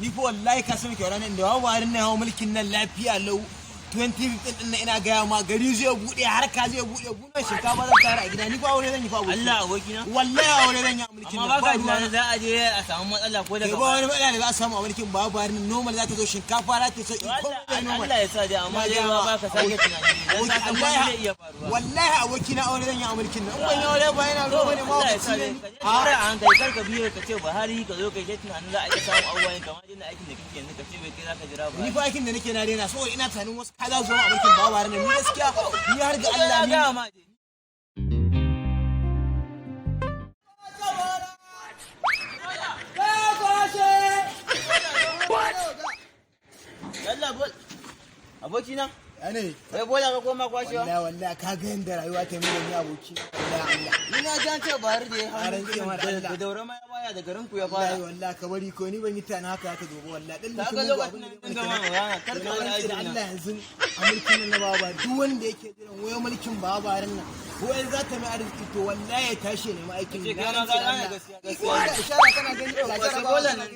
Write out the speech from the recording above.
ni fa wallahi ka san kyau ranar da wawarin na hawa mulkin nan lafiya lau 2015 din ina gaya ma gari zai bude harka zai bude bunan shinkafa zan tara a gida ni fa aure zan yi fa aboki Allah abokina wallahi aure zan yi a mulkin amma baka tunanin za a je a samu matsala ko daga ba wani matsala da za a samu a mulkin babarin normal za ta zo shinkafa za ta so Allah ya sa dai amma dai ba baka sake tunani dan ka san wani zai iya faruwa wallahi abokina aure zan yi a mulkin nan ban yi aure ba yana zo bane ma Allah ya sa dai har an kai karka biyo ka ce Buhari ka zo kai ta tunanin za a iya samu abubuwa ne kamar yadda aikin da kake yanzu ka ce bai kai za ka jira ba ni fa aikin da nake na daina saboda ina tunanin wasu ka za su zama a mulkin babarin nan ni gaskiya ni har ga Allah ni Allah bol abokina ane kai bola ka koma kwashewa wallahi ka ga yanda rayuwa ta mai ni aboki wallahi Allah ni na jan ce Buhari da ya Aran ce mar Allah da daure ma ya baya da garin ku ya fara wallahi ka bari ko ni ban yi tana haka ta gobe wallahi dan ka ga lokacin nan gama rana karka wani aiki Allah yanzu a mulkin nan na baba duk wanda yake jiran wayo mulkin babarin nan wai za ta mai arziki to wallahi ya tashi ne ma aikin ce kana ga gaskiya gaskiya kana gani ba bola nan